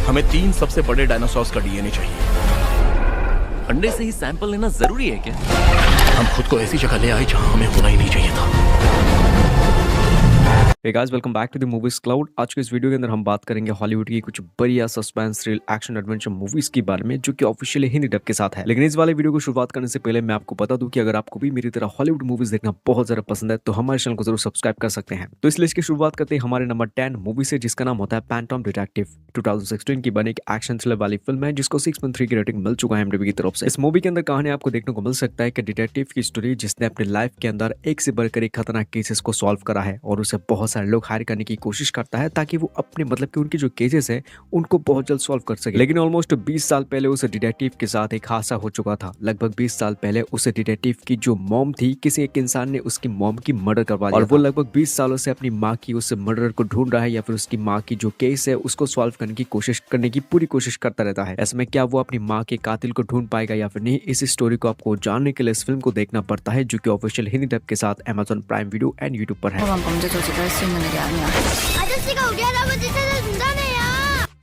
हमें 3 सबसे बड़े डायनासोर्स का डीएनए चाहिए। अंडे से ही सैंपल लेना जरूरी है क्या? हम खुद को ऐसी जगह ले आए जहां हमें होना ही नहीं चाहिए था। Hey guys, welcome back to the Movies Cloud. आज के इस वीडियो के अंदर हम बात करेंगे हॉलीवुड की कुछ बढ़िया suspense, thrill, action, adventure movies के बारे में जो कि ऑफिशियली हिंदी डब के साथ है। लेकिन इस वाले वीडियो को शुरुआत करने से पहले मैं आपको बता दूं कि अगर आपको भी मेरी तरह हॉलीवुड मूवीज देखना बहुत ज्यादा पसंद है तो हमारे चैनल को जरूर सब्सक्राइब कर सकते हैं। तो इस लिस्ट की शुरुआत करते हैं हमारे नंबर 10 मूवी से, जिसका नाम होता है पैंटॉम डिटेक्टिव। 2016 की बनी एक एक्शन थ्रिलर वाली फिल्म है जिसको 6.3 की रेटिंग मिल चुका है IMDb की तरफ से। इस मूवी के अंदर कहानी आपको देखने को मिल सकता है कि डिटेक्टिव की स्टोरी जिसने अपनी लाइफ के अंदर एक से बढ़कर एक खतरनाक केसेस को सॉल्व करा है और उसे बहुत सारे लोग हायर करने की कोशिश करता है ताकि वो अपने मतलब कि उनके जो केसेस है उनको बहुत जल्द सॉल्व कर सके। लेकिन ऑलमोस्ट 20 साल पहले उस डिटेक्टिव के साथ एक हादसा हो चुका था। लगभग 20 साल पहले उस डिटेक्टिव की जो मॉम थी, किसी एक इंसान ने उसकी मॉम की मर्डर करवा दिया और वो लगभग 20 सालों से अपनी माँ की उस मर्डर को ढूंढ रहा है या फिर उसकी माँ की जो केस है उसको सॉल्व करने की पूरी कोशिश करता रहता है। ऐसे में क्या वो अपनी माँ के कातिल को ढूंढ पाएगा या फिर नहीं, इस स्टोरी को आपको जानने के लिए इस फिल्म को देखना पड़ता है जो कि ऑफिशियल हिंदी डब के साथ Amazon prime video and YouTube पर है। 허관 범죄 조직을 할 수 있는 일이 아니야. 아저씨가 우리 할아버지 찾아준다네요.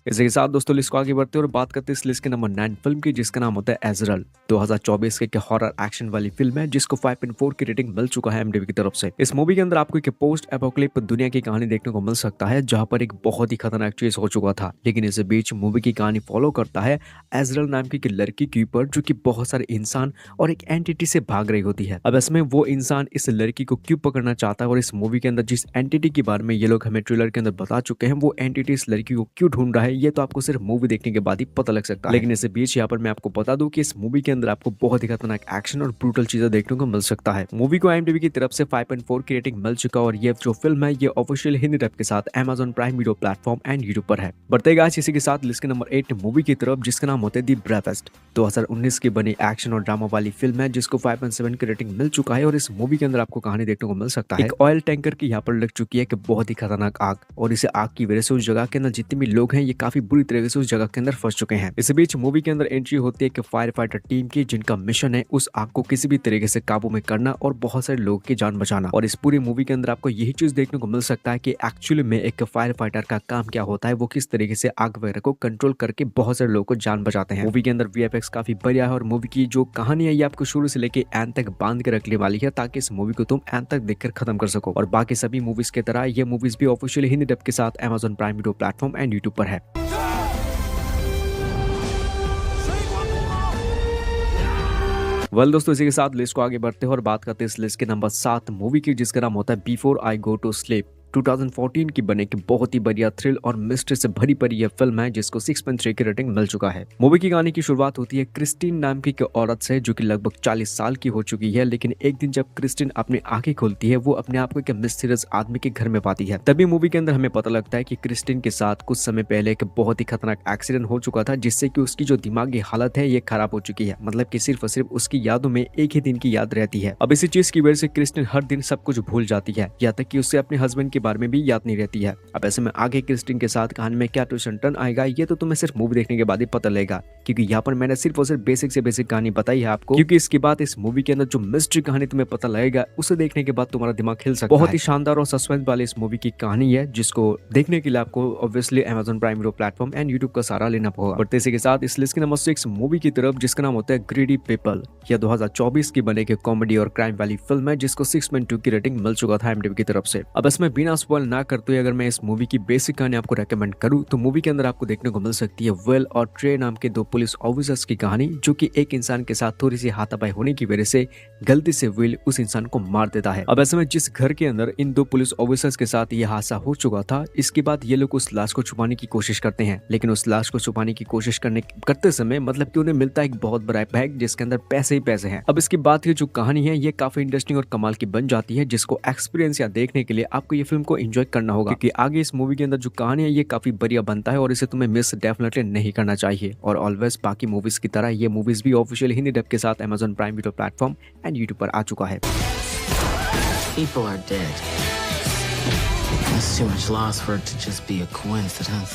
इसी के साथ दोस्तों लिस्ट को आगे बढ़ते हैं और बात करते हैं इस लिस्ट के नंबर 9 फिल्म की, जिसका नाम होता है एजरल। 2024 की हॉरर एक्शन वाली फिल्म है जिसको 5.4 की रेटिंग मिल चुका है IMDb की तरफ से। इस मूवी के अंदर आपको एक पोस्ट एपोकलिप दुनिया की कहानी देखने को मिल सकता है जहां पर एक बहुत ही खतरनाक चीज हो चुका था। लेकिन इस बीच मूवी की कहानी फॉलो करता है एजरल नाम की एक लड़की के ऊपर जो कि बहुत सारे इंसान और एक एंटिटी से भाग रही होती है। अब इसमें वो इंसान इस लड़की को क्यों पकड़ना चाहता है और इस मूवी के अंदर जिस एंटिटी के बारे में ये लोग हमें ट्रेलर के अंदर बता चुके हैं वो एंटिटी इस लड़की को क्यों ढूंढ रहा है, ये तो आपको सिर्फ मूवी देखने के बाद ही पता लग सकता है। लेकिन इस बीच यहाँ पर मैं आपको बता दूं कि इस मूवी के अंदर आपको बहुत ही खतरनाक एक्शन और ब्रूटल चीजें देखने को मिल सकता है। मूवी को IMDb की तरफ से 5.4 की रेटिंग मिल चुका और ये जो फिल्म है ये ऑफिशियल हिंदी डब के साथ Amazon prime video platform and YouTube पर है। बढ़ते गाइस इसी के साथ लिस्ट के नंबर 8 मूवी की तरफ, जिसका नाम होता है दी ब्रेवेस्ट। 2019 की बनी एक्शन और ड्रामा वाली फिल्म है जिसको 5.7 की रेटिंग मिल चुका है और इस मूवी के अंदर आपको कहानी देखने को मिल सकता है। एक ऑयल टैंकर की यहाँ पर लग चुकी है कि बहुत ही खतरनाक आग, और इस आग की वजह से उस जगह के अंदर जितने भी लोग हैं ये काफी बुरी तरीके से उस जगह के अंदर फंस चुके हैं। इस बीच मूवी के अंदर एंट्री होती है कि फायर फाइटर टीम की, जिनका मिशन है उस आग को किसी भी तरीके से काबू में करना और बहुत सारे लोगों की जान बचाना। और इस पूरी मूवी के अंदर आपको यही चीज देखने को मिल सकता है कि एक्चुअली में एक फायर फाइटर का काम क्या होता है, वो किस तरीके से आग वगैरह को कंट्रोल करके बहुत सारे लोगों को जान बचाते हैं। मूवी के अंदर VFX काफी बढ़िया है और मूवी की जो कहानी है ये आपको शुरू से लेके एंड तक बांध के रखने वाली है ताकि इस मूवी को तुम एंड तक देखकर खत्म कर सको। और बाकी सभी मूवीज की तरह ये मूवीज भी ऑफिशियल हिंदी डब के साथ Amazon prime video platform and YouTube पर है। दोस्तों इसी के साथ लिस्ट को आगे बढ़ते हैं और बात करते हैं इस लिस्ट के नंबर 7 मूवी की, जिसका नाम होता है before I go to sleep. 2014 की बने की बहुत ही बढ़िया थ्रिल और मिस्ट्री से भरी पड़ी यह फिल्म है जिसको 6.3 की रेटिंग मिल चुका है। मूवी की कहानी की शुरुआत होती है क्रिस्टीन नाम की एक औरत से जो कि लगभग 40 साल की हो चुकी है। लेकिन एक दिन जब क्रिस्टीन अपनी आंखें खोलती है वो अपने आप को एक मिस्टीरियस आदमी के घर में पाती है। तभी मूवी के अंदर हमें पता लगता है कि क्रिस्टीन के साथ कुछ समय पहले एक बहुत ही खतरनाक एक्सीडेंट हो चुका था जिससे कि उसकी जो दिमागी हालत है ये खराब हो चुकी है। मतलब कि सिर्फ और सिर्फ उसकी यादों में एक ही दिन की याद रहती है। अब इसी चीज की वजह से क्रिस्टीन हर दिन सब कुछ भूल जाती है, यहाँ तक कि उससे अपने हस्बैंड के बारे में भी याद नहीं रहती है। अब ऐसे में आगे क्रिस्टीन के साथ कहानी में क्या ट्विस्ट एंड टर्न आएगा ये तो तुम्हें सिर्फ मूवी देखने के बाद ही पता लगेगा, क्योंकि यहाँ पर मैंने सिर्फ और सिर्फ बेसिक से बेसिक कहानी बताई है आपको। क्योंकि इसके बाद इस मूवी के अंदर जो मिस्ट्री कहानी तुम्हें पता लगेगा उसे देखने के बाद तुम्हारा दिमाग हिल सकता है। बहुत ही शानदार और सस्पेंस वाली इस मूवी की कहानी है जिसको देखने के लिए आपको obviously Amazon prime video platform and YouTube का सहारा लेना होगा। बढ़ते इसी के साथ इस लिस्ट के नंबर 6 मूवी की तरफ, जिसका नाम होता है ग्रीडी पीपल। यह 2024 की बने की कॉमेडी और क्राइम वाली फिल्म है जिसको 6.2 की रेटिंग मिल चुका था IMDb की तरफ से। अब इसमें बिना स्पॉइल ना करते हुए अगर मैं इस मूवी की बेसिक कहानी आपको रेकमेंड करूं तो मूवी के अंदर आपको देखने को मिल सकती है विल और ट्रे नाम के 2 पुलिस ऑफिसर्स की कहानी, जो कि एक इंसान के साथ थोड़ी सी हाथापाई होने की वजह से गलती से विल उस इंसान को मार देता है। अब ऐसे में जिस घर के अंदर इन 2 पुलिस ऑफिसर्स के साथ यह हादसा हो चुका था, इसके बाद ये लोग उस लाश को छुपाने की कोशिश करते हैं। लेकिन उस लाश को छुपाने की कोशिश करते समय मतलब कि उन्हें मिलता है एक बहुत बड़ा बैग जिसके अंदर पैसे ही पैसे हैं। अब इसके बाद की जो कहानी है ये काफी इंटरेस्टिंग और कमाल की बन जाती है, जिसको एक्सपीरियंस या देखने के लिए आपको ये फिल्म को एंजॉय करना होगा, क्योंकि आगे इस मूवी के अंदर जो कहानी है ये काफी बढ़िया बनता है और इसे तुम्हें मिस डेफिनेटली नहीं करना चाहिए। और ऑलवेज बाकी मूवीज की तरह ये मूवीज भी ऑफिशियल हिंदी डब के साथ Amazon prime video platform and YouTube पर आ चुका है। People are dead. That's too much loss for it to just be a coincidence.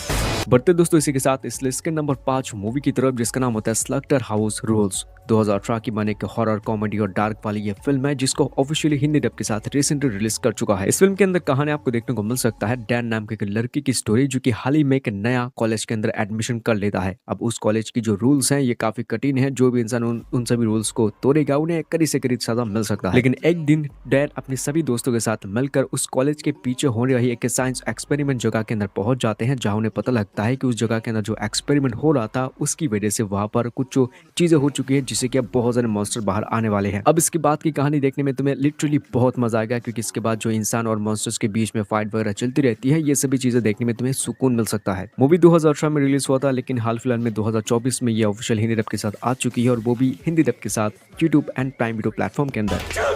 बढ़ते दोस्तों इसी के साथ इस लिस्ट के नंबर 5 मूवी की तरफ, जिसका नाम होता है स्लॉटर हाउस रूल्स। 2018 की बने एक हॉरर कॉमेडी और डार्क वाली ये फिल्म है, जिसको ऑफिशियली हिंदी डब के साथ रिसेंटली रिलीज कर चुका है। इस फिल्म के अंदर कहानी आपको देखने को मिल सकता है डैन नाम के एक लड़की की स्टोरी, जो कि हाल ही में एक नया कॉलेज के अंदर एडमिशन कर लेता है। अब उस कॉलेज की जो रूल्स हैं ये काफी कठिन है, जो भी इंसान उन सभी रूल्स को तोड़ेगा उन्हें कड़ी से कड़ी सजा मिल सकता है। लेकिन एक दिन डैन अपने सभी दोस्तों के साथ मिलकर उस कॉलेज के पीछे होने रही एक साइंस एक्सपेरिमेंट जगह के अंदर पहुंच जाते हैं, जहां उन्हें पता लगता है कि उस जगह के अंदर जो एक्सपेरिमेंट हो रहा था उसकी वजह से वहां पर कुछ जो चीजें हो चुकी है, जिससे कि अब बहुत सारे मॉन्स्टर बाहर आने वाले हैं। अब इसके बाद की कहानी देखने में तुम्हें लिटरली बहुत मजा आएगा, क्योंकि इसके बाद जो इंसान और मॉन्स्टर्स के बीच में फाइट वगैरह चलती रहती है, ये सभी चीजें देखने में तुम्हें सुकून मिल सकता है। मूवी 2018 में रिलीज हुआ था, लेकिन हाल फिलहाल में 2024 में ये ऑफिशियल हिंदी डब के साथ आ चुकी है, और वो भी हिंदी डब के साथ YouTube and prime video platform के अंदर।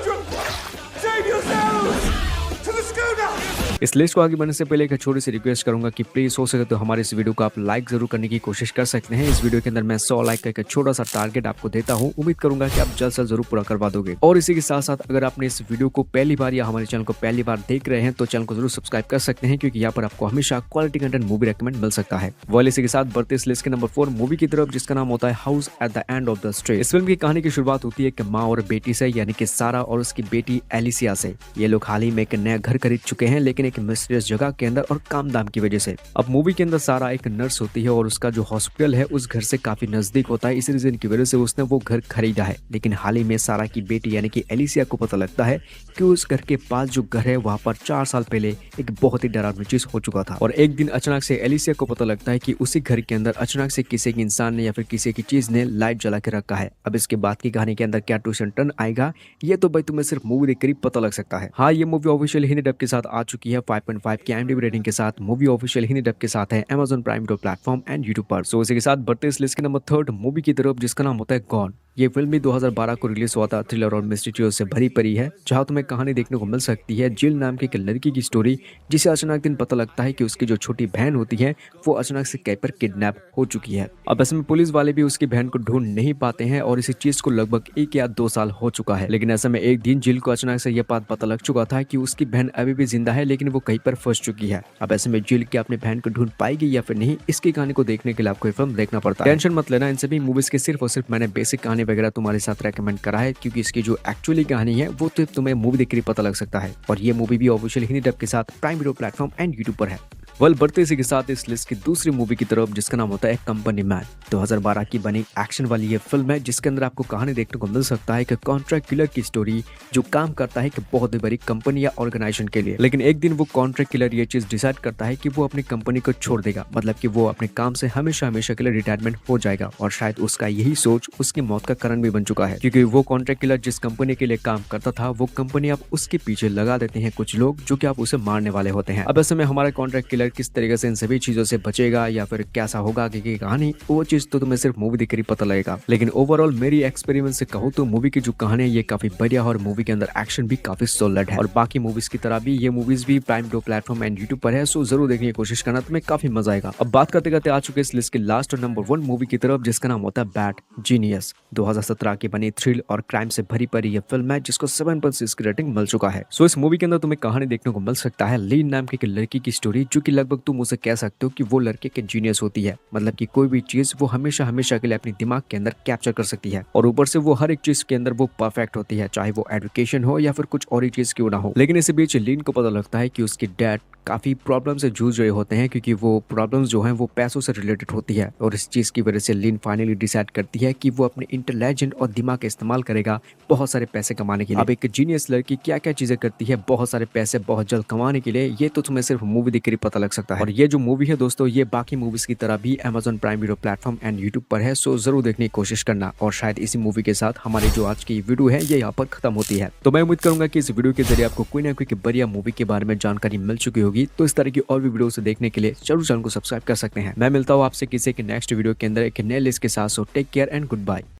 इस लिस्ट को आगे बढ़ने से पहले एक छोटी सी रिक्वेस्ट करूंगा कि प्लीज हो सके तो हमारे इस वीडियो को आप लाइक जरूर करने की कोशिश कर सकते हैं। इस वीडियो के अंदर मैं 100 लाइक का एक छोटा सा टारगेट आपको देता हूं, उम्मीद करूंगा कि आप जल्द से जरूर पूरा करवा दोगे। और इसी के साथ साथ अगर आपने इस वीडियो को पहली बार या हमारे चैनल को पहली बार देख रहे हैं तो चैनल को जरूर सब्सक्राइब कर सकते हैं, क्योंकि यहाँ पर आपको हमेशा क्वालिटी कंटेंट मूवी रेकमेंड मिल सकता है। वॉल इसी के साथ बढ़ते इस लिस्ट के नंबर 4 मूवी की तरफ, जिसका नाम होता है house at the end of the street. इस फिल्म की कहानी की शुरुआत होती है एक माँ और बेटी से, यानी कि सारा और उसकी बेटी एलिसिया से। ये लोग हाल ही में एक नया घर खरीद चुके हैं, लेकिन एक मिस्टीरियस जगह के अंदर और काम दाम की वजह से। अब मूवी के अंदर सारा एक नर्स होती है, और उसका जो हॉस्पिटल है उस घर से काफी नजदीक होता है। इस रीजन की वजह से उसने वो घर खरीदा है। लेकिन हाल ही में सारा की बेटी यानी कि एलिसिया को पता लगता है कि उस घर के पास जो घर है वहां पर 4 साल पहले एक बहुत ही डरावनी चीज हो चुका था। और एक दिन अचानक से एलिसिया को पता लगता है कि उसी घर के अंदर अचानक से किसी एक इंसान ने या फिर किसी की चीज ने लाइट जला के रखा है। अब इसके बाद की कहानी के अंदर क्या ट्विस्ट एंड टर्न आएगा, ये तो भाई तुम्हें सिर्फ मूवी देखकर ही पता लग सकता है। हाँ, ये मूवी ऑफिशियल हिंदी डब के साथ आ चुकी है 5.5 की IMDb रेटिंग के साथ। मूवी ऑफिशियल हिंदी डब के साथ है Amazon prime video platform and YouTube पर। सो इसी के साथ बढ़ते इस लिस्ट के नंबर 3 मूवी की तरफ, जिसका नाम होता है गॉन। ये फिल्म भी 2012 को रिलीज हुआ था। थ्रिलर और मिस्ट्री चीजों से भरी पड़ी है, जहां तुम्हें कहानी देखने को मिल सकती है जिल नाम की एक लड़की की स्टोरी, जिसे अचानक दिन पता लगता है कि उसकी जो छोटी बहन होती है वो अचानक से कहीं पर किडनैप हो चुकी है। अब ऐसे में पुलिस वाले भी उसकी बहन को ढूंढ नहीं पाते हैं, और इसी चीज को लगभग 1 या 2 साल हो चुका है। लेकिन ऐसे में एक दिन जिल को अचानक से यह बात पता लग चुका था कि उसकी बहन अभी भी जिंदा है, लेकिन वो कहीं पर फंस चुकी है। अब ऐसे में जिल की अपनी बहन को ढूंढ पाएगी या फिर नहीं, इसकी कहानी को देखने के लिए आपको फिल्म देखना पड़ता है। टेंशन मत लेना, इन सभी मूवीज के सिर्फ और सिर्फ मैंने बेसिक कहानी वगैरह तुम्हारे साथ रेकमेंड करा है, क्योंकि इसकी जो एक्चुअली कहानी है वो तो तुम्हें मूवी देख कर पता लग सकता है। और ये मूवी भी ऑफिशियल हिंदी डब के साथ prime video platform and YouTube पर है। वल बढ़ते इसी के साथ इस लिस्ट की दूसरी मूवी की तरफ, जिसका नाम होता है कंपनी मैन। 2012 की बनी एक्शन वाली ये फिल्म है, जिसके अंदर आपको कहानी देखने को मिल सकता है कि कॉन्ट्रैक्ट किलर की स्टोरी, जो काम करता है कि बहुत ही बड़ी कंपनी या ऑर्गेनाइजेशन के लिए। लेकिन एक दिन वो कॉन्ट्रैक्ट किलर ये चीज डिसाइड करता है कि वो अपनी कंपनी को छोड़ देगा, मतलब कि वो अपने काम से हमेशा हमेशा के लिए रिटायरमेंट हो जाएगा। और शायद उसका यही सोच उसकी मौत का कारण भी बन चुका है, क्योंकि वो कॉन्ट्रैक्ट किलर जिस कंपनी के लिए काम करता था, वो कंपनी अब उसके पीछे लगा देते हैं कुछ लोग, जो कि आप उसे मारने वाले होते हैं। अब ऐसे में हमारा कॉन्ट्रैक्ट किलर किस तरीके से इन सभी चीजों से बचेगा या फिर कैसा होगा आगे की कहानी, वो चीज तो तुम्हें सिर्फ मूवी देखकर ही पता लगेगा। लेकिन ओवरऑल मेरी एक्सपेरिमेंट से कहूँ तो मूवी की जो कहानी है ये काफी बढ़िया, और मूवी के अंदर एक्शन भी काफी सॉलिड है। और बाकी मूवीज की तरह भी ये मूवीज भी prime video platform and YouTube पर है, सो जरूर देखने की कोशिश करना, तुम्हें काफी मजा आएगा। अब बात करते करते आ चुके इस लिस्ट के लास्ट और नंबर 1 मूवी की तरफ, जिसका नाम होता है बैड जीनियस। 2017 की बनी थ्रिल और क्राइम से भरी पड़ी यह फिल्म है, जिसको 7.6 की रेटिंग मिल चुका है। सो इस मूवी के अंदर तुम्हें कहानी देखने को मिल सकता है लीन नाम की एक लड़की की स्टोरी, जो कि लगभग तुम उसे कह सकते हो कि वो लड़के के जीनियस होती है। मतलब कि कोई भी चीज वो हमेशा हमेशा के लिए अपने दिमाग के अंदर कैप्चर कर सकती है, और ऊपर से वो हर एक चीज के अंदर वो परफेक्ट होती है, चाहे वो एजुकेशन हो या फिर कुछ और ही चीज क्यों ना हो। लेकिन इसी बीच लीन को पता लगता है कि उसकी डैड काफी प्रॉब्लम से जूझ रहे होते हैं, क्योंकि वो प्रॉब्लम्स जो हैं वो पैसों से रिलेटेड होती है। और इस चीज की वजह से लीन फाइनली डिसाइड करती है कि वो अपने इंटेलिजेंट और दिमाग का इस्तेमाल करेगा बहुत सारे पैसे कमाने के लिए। अब एक जीनियस लड़की क्या क्या चीजें करती है बहुत सारे पैसे बहुत जल्द कमाने के लिए, ये तो तुम्हें सिर्फ मूवी देख कर ही पता लग सकता है। और ये जो मूवी है दोस्तों, ये बाकी मूवीज की तरह भी Amazon prime video platform and YouTube पर है, सो जरूर देखने की कोशिश करना। और शायद इसी मूवी के साथ हमारी जो आज की वीडियो है ये यहाँ पर खत्म होती है। तो मैं उम्मीद करूंगा कि इस वीडियो के जरिए आपको कोई ना कोई बढ़िया मूवी के बारे में जानकारी मिल चुकी होगी। तो इस तरह की और भी वीडियो से देखने के लिए जरूर चैनल को सब्सक्राइब कर सकते हैं। मैं मिलता हूँ आपसे किसी के नेक्स्ट वीडियो के अंदर एक नए लिस्ट के साथ। So take care and good bye.